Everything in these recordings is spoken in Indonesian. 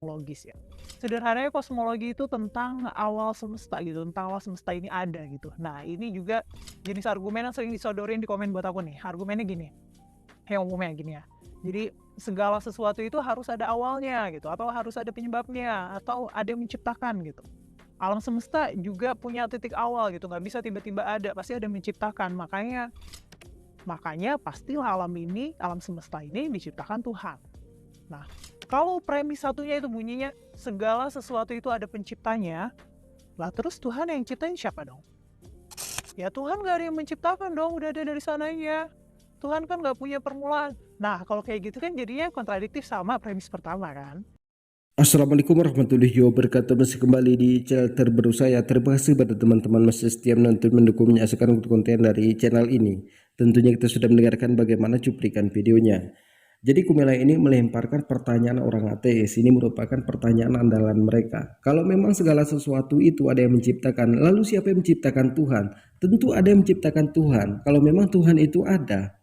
Logis ya. Sederhananya kosmologi itu tentang awal semesta gitu, tentang awal semesta ini ada gitu. Nah, ini juga jenis argumen yang sering disodorin di komen buat aku nih. Argumennya gini, yang umumnya gini ya. Jadi segala sesuatu itu harus ada awalnya gitu, atau harus ada penyebabnya, atau ada yang menciptakan gitu. Alam semesta juga punya titik awal gitu, nggak bisa tiba-tiba ada, pasti ada yang menciptakan. Makanya pastilah alam semesta ini diciptakan Tuhan. Nah, kalau premis satunya itu bunyinya segala sesuatu itu ada penciptanya, lah terus Tuhan yang ciptain siapa dong? Ya Tuhan gak ada yang menciptakan dong, udah ada dari sananya. Tuhan kan gak punya permulaan. Nah, kalau kayak gitu kan jadinya kontradiktif sama premis pertama kan? Assalamualaikum warahmatullahi wabarakatuh. Masih kembali di channel terbaru saya. Terima kasih pada teman-teman masih setia menonton, mendukung, menyaksikan untuk konten dari channel ini. Tentunya kita sudah mendengarkan bagaimana cuplikan videonya. Jadi Kumela ini melemparkan pertanyaan orang ateis. Ini merupakan pertanyaan andalan mereka. Kalau memang segala sesuatu itu ada yang menciptakan, lalu siapa yang menciptakan Tuhan? Tentu ada yang menciptakan Tuhan. Kalau memang Tuhan itu ada,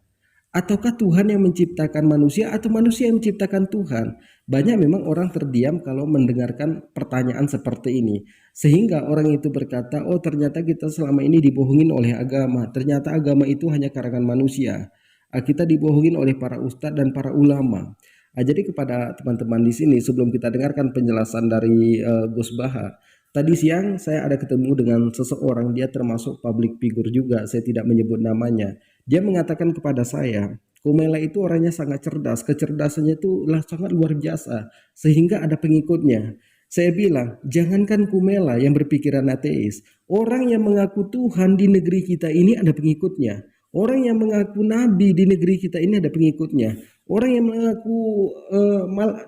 ataukah Tuhan yang menciptakan manusia atau manusia yang menciptakan Tuhan? Banyak memang orang terdiam kalau mendengarkan pertanyaan seperti ini. Sehingga orang itu berkata, oh ternyata kita selama ini dibohongin oleh agama. Ternyata agama itu hanya karangan manusia. Kita dibohongin oleh para ustadz dan para ulama. Jadi kepada teman-teman di sini, sebelum kita dengarkan penjelasan dari Gus Baha, tadi siang saya ada ketemu dengan seseorang, dia termasuk public figure juga, saya tidak menyebut namanya. Dia mengatakan kepada saya, Kumela itu orangnya sangat cerdas, kecerdasannya itu sangat luar biasa, sehingga ada pengikutnya. Saya bilang, jangankan Kumela yang berpikiran ateis, orang yang mengaku Tuhan di negeri kita ini ada pengikutnya. Orang yang mengaku nabi di negeri kita ini ada pengikutnya. Orang yang mengaku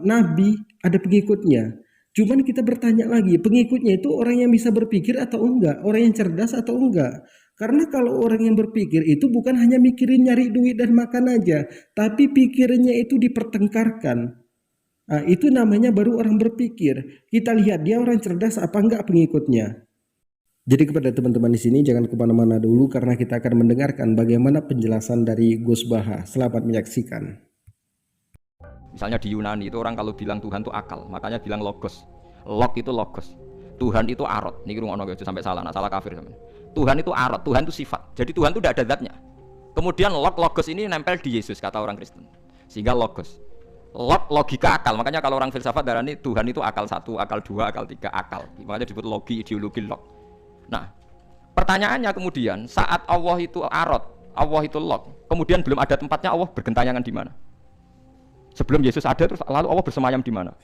nabi ada pengikutnya. Cuman kita bertanya lagi, pengikutnya itu orang yang bisa berpikir atau enggak? Orang yang cerdas atau enggak? Karena kalau orang yang berpikir itu bukan hanya mikirin nyari duit dan makan aja, tapi pikirnya itu dipertengkarkan. Nah, itu namanya baru orang berpikir. Kita lihat dia orang cerdas apa enggak pengikutnya. Jadi kepada teman-teman di sini jangan kemana-mana dulu karena kita akan mendengarkan bagaimana penjelasan dari Gus Baha. Selamat menyaksikan. Misalnya di Yunani itu orang kalau bilang Tuhan itu akal, makanya bilang logos. Log itu logos. Tuhan itu arot. Niki rungokno aja sampai salah, nah salah kafir sampean. Tuhan itu arot, Tuhan itu sifat. Jadi Tuhan itu tidak ada zatnya. Kemudian logos ini nempel di Yesus kata orang Kristen. Sehingga logos. Logika akal. Makanya kalau orang filsafat darani Tuhan itu akal satu, akal dua, akal tiga, akal. Makanya disebut logi, ideologi log. Nah, pertanyaannya kemudian saat Allah itu arot, Allah itu log, kemudian belum ada tempatnya Allah bergentayangan di mana? Sebelum Yesus ada terus lalu Allah bersemayam di mana?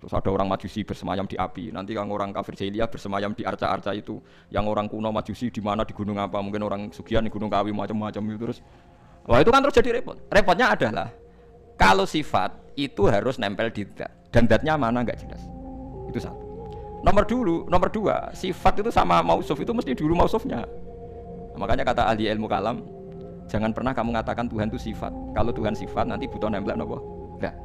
Terus ada orang Majusi bersemayam di api. Nanti yang orang kafir jahiliyah bersemayam di arca-arca itu. Yang orang kuno Majusi di mana, di gunung apa? Mungkin orang Sugihan di Gunung Kawi macam-macam itu terus. Wah, itu kan terus jadi repot. Repotnya adalah kalau sifat itu harus nempel di zat dan zatnya mana nggak jelas. Itu satu. Nomor dua, sifat itu sama mausuf itu mesti dulu mausufnya. Nah, makanya kata ahli ilmu kalam, jangan pernah kamu mengatakan Tuhan itu sifat. Kalau Tuhan sifat nanti butuh nempel nopo. Enggak.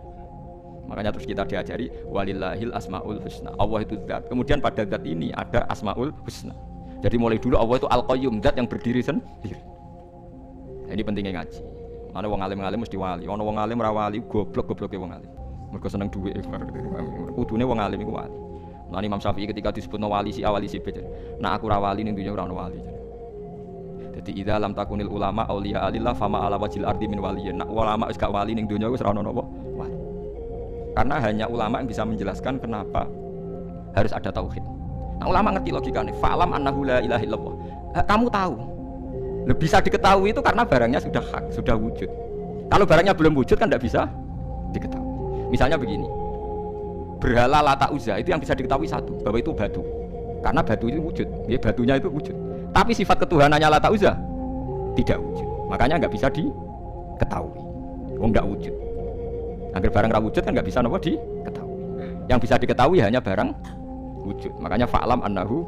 Makanya terus kita diajari walillahil asmaul husna. Allah itu zat. Kemudian pada zat ini ada asmaul husna. Jadi mulai dulu Allah itu al-qayyum, zat yang berdiri sendiri. Nah, ini pentingnya ngaji. Mana wong alim mesti wali. Ono wong alim ra wali, goblok-gobloke wong alim. Mergo seneng duit. Kudune wong alim iku wali. Nah Imam Syafi'i ketika disebut wali si awali si B. Nah aku ra wali ning dunya ora ono wali. Jadi idza lam takunil ulama auliya alillah fama ala wajil ardi min waliyin. Nak ulama wis gak wali ning dunya wis ora ono napa wali. Karena hanya ulama yang bisa menjelaskan kenapa harus ada tauhid. Nah ulama ngerti logikanya. Fa'lam annahu la ilaha illallah. Kamu tahu. Bisa diketahui itu karena barangnya sudah hak, sudah wujud. Kalau barangnya belum wujud kan tidak bisa diketahui. Misalnya begini. Berhala Lata Uzza itu yang bisa diketahui satu, bahwa itu batu. Karena batu itu wujud, ya, batunya itu wujud. Tapi sifat ketuhanannya Lata Uzza tidak wujud. Makanya nggak bisa diketahui. Nggak wujud. Agar barang ra wujud kan nggak bisa nopo diketahui. Yang bisa diketahui hanya barang wujud. Makanya fa'lam annahu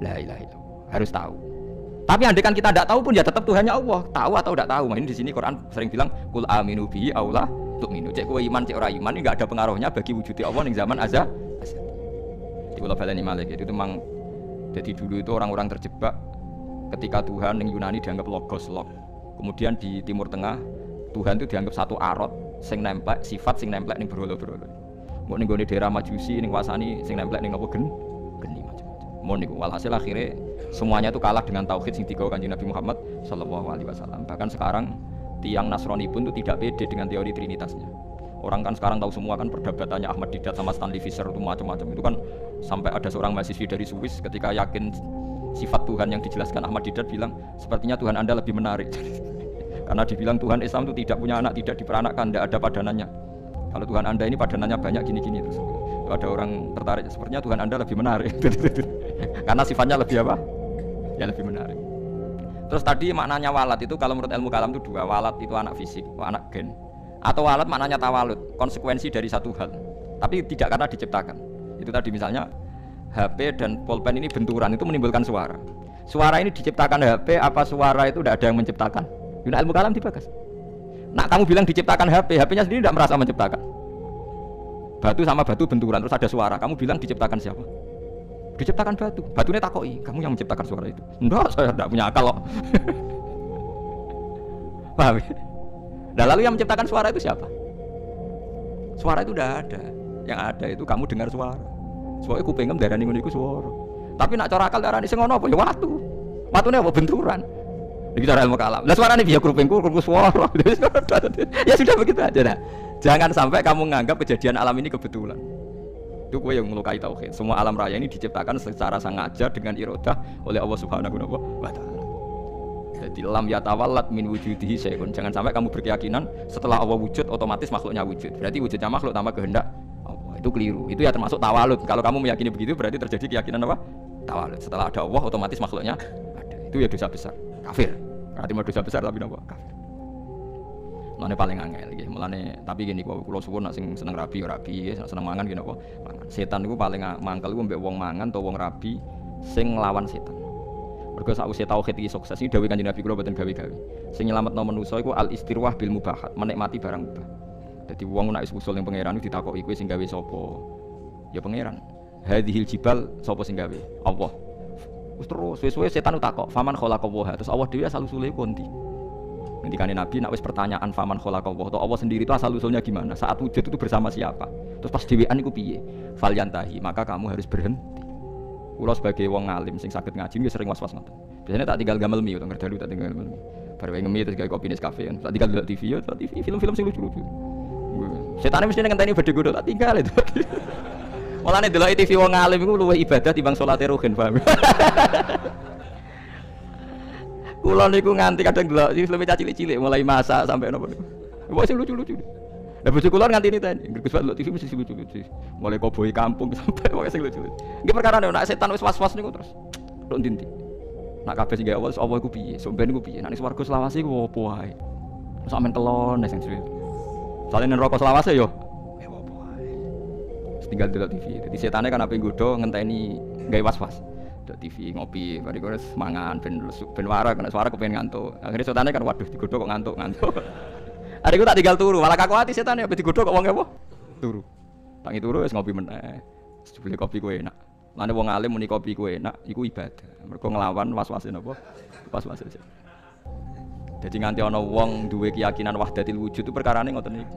la ilaha illallah. Harus tahu. Tapi andai kan kita tidak tahu pun ya tetap Tuhannya Allah. Tahu atau tidak tahu. Ini di sini Quran sering bilang kul aminu bihi aula tu'minu. Cek kowe iman cek ora iman ini enggak ada pengaruhnya bagi wujudnya Allah ning zaman azab. Di kula baleni malih itu memang jadi dulu itu orang-orang terjebak ketika Tuhan ning Yunani dianggap logos log. Kemudian di Timur Tengah Tuhan itu dianggap satu arot sing nempel sifat sing nempel ning berhala-berhala. Mbok ning gone daerah Majusi ning wasani sing nemplek ning napa geni macam-macam. Mon niku walhasil akhirnya semuanya itu kalah dengan tauhid sing digawa Kanjeng Nabi Muhammad sallallahu alaihi wasallam. Bahkan sekarang tiang Nasrani pun itu tidak pede dengan teori trinitasnya. Orang kan sekarang tahu semua kan perdebatannya Ahmad Didat sama Stanley Fischer itu macam-macam. Itu kan sampai ada seorang mahasiswi dari Swiss ketika yakin sifat Tuhan yang dijelaskan Ahmad Didat bilang sepertinya Tuhan Anda lebih menarik. Karena dibilang Tuhan Islam itu tidak punya anak, tidak diperanakkan, tidak ada padanannya. Kalau Tuhan Anda ini padanannya banyak gini-gini terus. Kalau ada orang tertarik, sepertinya Tuhan Anda lebih menarik. Karena sifatnya lebih apa? Ya lebih menarik. Terus tadi maknanya walad itu kalau menurut ilmu kalam itu dua. Walad itu anak fisik, anak gen. Atau walad maknanya tawalud, konsekuensi dari satu hal. Tapi tidak karena diciptakan. Itu tadi misalnya HP dan pulpen ini benturan itu menimbulkan suara. Suara ini diciptakan HP apa suara itu tidak ada yang menciptakan? Yuna ilmu kalam dibahas. Nah kamu bilang diciptakan HP, HP-nya sendiri tidak merasa menciptakan. Batu sama batu benturan terus ada suara. Kamu bilang diciptakan siapa? Diciptakan batu. Batunya takoi, kamu yang menciptakan suara itu. Enggak, saya tidak punya akal loh. Paham ya? Nah lalu yang menciptakan suara itu siapa? Suara itu udah ada. Yang ada itu kamu dengar suara. Soalnya kupingem darani ngono iku suara. Tapi nak cara akal darani sing ngono apa ya watu. Watune apa benturan. Iki cara ilmu kalam. Lah suarane piye kupingku krungu suara. Ya sudah begitu aja dah. Jangan sampai kamu menganggap kejadian alam ini kebetulan. Itu gue yang melukai tauhid. Semua alam raya ini diciptakan secara sengaja dengan iradah oleh Allah Subhanahu wa taala. Jadi lam yatawallat min wujudihi syai'un. Jangan sampai kamu berkeyakinan setelah Allah wujud otomatis makhluknya wujud. Berarti wujudnya makhluk tanpa kehendak Allah. Itu keliru. Itu ya termasuk tawalud. Kalau kamu meyakini begitu berarti terjadi keyakinan apa? Tawalud. Setelah ada Allah otomatis makhluknya ada. Itu ya dosa besar. Kafir. Berarti mau dosa besar tapi napa? Kafir. Mulane paling angel nggih. Mulane tapi gini kula suwun nek sing seneng rabi ya rabi, seneng mangan gini apa? Mangan. Setan niku paling mangkel ku mbek wong mangan utawa wong rabi sing nglawan setan. Mergo sakwise tauhid iki sukses iki dawuh Kanjeng Nabi kula boten gawe-gawe. Sing nyelametno manusa iku al istirwah bil mubahat, menikmati barang mubah. Dadi wong nek wis usul ning pangeran ditakoki kowe sing gawe sapa? Ya pangeran. Hadhil jibal sapa sing gawe? Allah. Wis terus suwe-suwe setan utakok, faman khalaqallaha. Terus Allah dhewe asal usule kondi. Ngendikane Nabi nek wis pertanyaan faman khalaqallaha atau Allah sendiri itu asal usulnya gimana? Saat wujud itu bersama siapa? Terus pas dhewean iku piye? Falyantahi, maka kamu harus berhenti. Kulo sebagai wong alim sing saged ngaji nggih sering was-was ngoten. Biasanya tak tinggal gamel mi utawa ngerdalu tak tinggal gamel mi. Bar wae ngemi terus gawe kopi Nescafe kan. Tak tinggal delok TV, tak TV film-film sing lucu-lucu. Setane mesti ngenteni badhe godho tak tinggal itu. Mulane delok TV wong alim iku luwih ibadah timbang salate ruhin, paham. Kulo niku nganti kadang delok film cilik-cilik mulai masak sampai napa niku. Wah sing lucu-lucu. Lah bojo kula nganti ini tadi, Gus Pak TV mesti lucu-lucu. Mulai koboi kampung sampai pokoke sing lucu. Nggih perkara nek setan wis was-was niku terus. Tok ndi-ndi. Nak kabeh sing gawe Allah iku piye? Somben iku piye? Nek swarga selawase iku opo wae? Sampeyan kelon sing suwe. Soale nek neraka selawase yo opo wae. Tinggal delok TV. Dadi setane kan ape nggodho ngenteni gawe was-was. Delok TV ngopi, bari terus mangan ben warak, nek suara kepengin ngantuk. Akhire setane kan waduh digodho kok ngantuk. Hari aku tak tinggal turu, malah kaku hati setan ya, digodhog kok wong apa? Turu. Tangi turu wis ngopi meneh. Beli kopi kuwi enak. Lane wong alim muni kopi kuwi enak, iku ibadah. Mergo nglawan was-wase napa? Was-wase. Dadi nganti ana wong duwe keyakinan wahdatil wujud itu perkarane ngoten niku.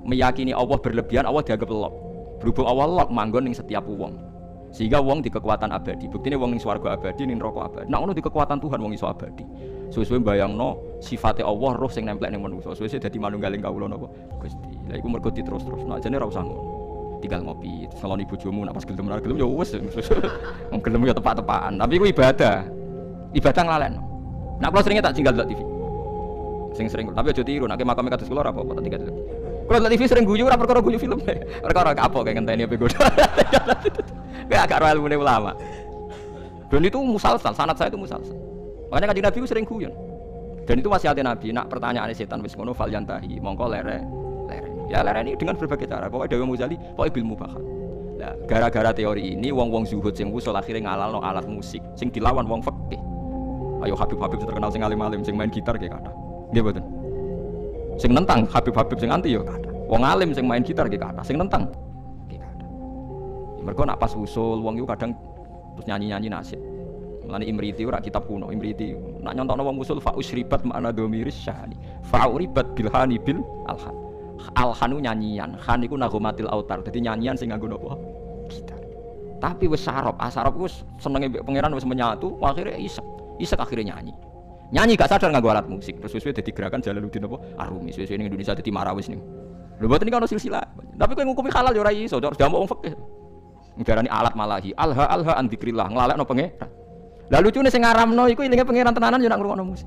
Meyakini Allah berlebihan, Allah dianggap lok. Berhubung Allah lok manggon ning setiap wong. Sehingga wong di kekuatan abadi. Buktine wong ning swarga abadi, ning neraka abadi. Nek ono di kekuatan Tuhan wong iso abadi. Suwe-suwe bayangno sifate Allah roh sing nemplek ning manusa. Suwe-suwe dadi manunggaling kawula napa? Gusti. Lah iku mergo diterus-terus. Nek jane ora usah ngono. Tinggal ngopi, ngeloni bojomu nek pas gelem ora gelem ya wis. Wong gelem ya tepak-tepakan. Tapi iku ibadah. Ibadah nglalekno. Nek kula seringe tak tinggal delok TV. Sering tapi aja tiru nek makame kados kula ora apa-apa tak tinggal delok. Kula delok TV sering guyu ora perkara guyu film. Perkara kapok kayak ngenteni ape godho. Kayak agak royal ilmu ulama. Dan itu musalsal, sanad saya itu musalsal. Makanya Kanjeng Nabi itu sering guyon. Dan itu wasiatnya Nabi, nak pertanyaan setan wis ngono fal yantahi, mongko lere. Ya lere ini dengan berbagai cara. Pokoknya Dewi Muzali, pokoknya ilmu bakat. Nah, gara-gara teori ini wong-wong zuhud sing usul akhirnya ngalalno alat musik sing dilawan wong fikih. Ayo Habib terkenal sing alim-alim sing main gitar kayak kata. Nggih mboten. Sing nentang Habib sing anti yo kata. Wong alim sing main gitar kayak kata, sing nentang mereka nak pas usul, wong itu kadang terus nyanyi-nyanyi nasyid. Mulane Imriti ora kitab kuno, Imriti nak nyontokno wong usul fa usribat makna dhamiris syahani. Fa uribat bilhani bil alhan. Alhanu nyanyian, khan iku nagomatil autar. Jadi nyanyian sing nganggo napa? Gitar. Tapi wis sarop wis senenge mbek pangeran wis menyatu, akhirnya isek akhirnya nyanyi. Nyanyi gak sadar nganggo alat musik. Terus wis dadi gerakan Jalaluddin apa? Arumi. Wis ning Indonesia dadi marawis ning. Lho mboten iki ono silsilah. Tapi kowe ngukumi halal ya ora iso, cok damuk wong fikih. Ngarani alat malahi, alha an dzikrillah, nglalekno pangeran. Lah lucune sing ngaramno iku ilinge pangeran tenanan yo nak ngrungokno musik.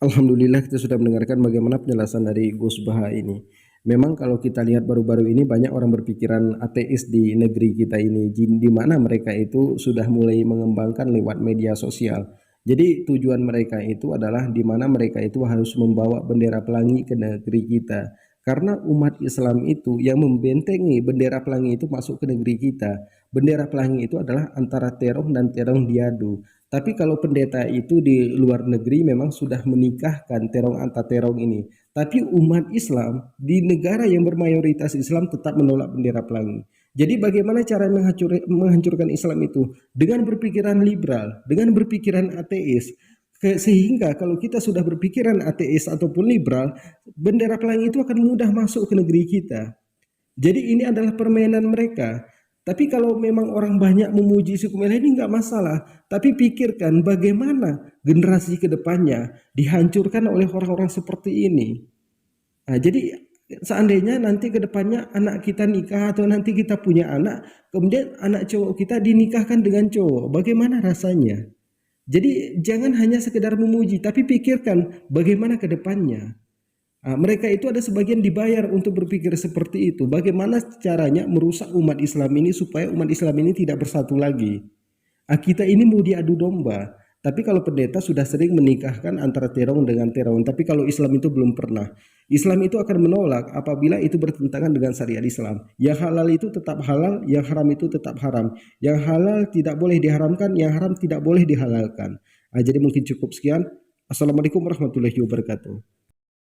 Alhamdulillah kita sudah mendengarkan bagaimana penjelasan dari Gus Baha ini. Memang kalau kita lihat baru-baru ini banyak orang berpikiran ateis di negeri kita ini, di mana mereka itu sudah mulai mengembangkan lewat media sosial. Jadi tujuan mereka itu adalah di mana mereka itu harus membawa bendera pelangi ke negeri kita. Karena umat Islam itu yang membentengi bendera pelangi itu masuk ke negeri kita. Bendera pelangi itu adalah antara terong dan terong diadu. Tapi kalau pendeta itu di luar negeri memang sudah menikahkan terong antar terong ini. Tapi umat Islam di negara yang bermayoritas Islam tetap menolak bendera pelangi. Jadi bagaimana cara menghancurkan Islam itu? Dengan berpikiran liberal, dengan berpikiran ateis. Sehingga kalau kita sudah berpikiran ateis ataupun liberal, bendera pelangi itu akan mudah masuk ke negeri kita. Jadi ini adalah permainan mereka. Tapi kalau memang orang banyak memuji suku Merah ini nggak masalah. Tapi pikirkan bagaimana generasi kedepannya dihancurkan oleh orang-orang seperti ini. Nah, jadi seandainya nanti kedepannya anak kita nikah atau nanti kita punya anak, kemudian anak cowok kita dinikahkan dengan cowok, bagaimana rasanya? Jadi jangan hanya sekedar memuji, tapi pikirkan bagaimana kedepannya. Mereka itu ada sebagian dibayar untuk berpikir seperti itu. Bagaimana caranya merusak umat Islam ini supaya umat Islam ini tidak bersatu lagi. Kita ini mau diadu domba. Tapi kalau pendeta sudah sering menikahkan antara terong dengan terong. Tapi kalau Islam itu belum pernah. Islam itu akan menolak apabila itu bertentangan dengan syariat Islam. Yang halal itu tetap halal, yang haram itu tetap haram. Yang halal tidak boleh diharamkan, yang haram tidak boleh dihalalkan. Jadi mungkin cukup sekian. Assalamualaikum warahmatullahi wabarakatuh.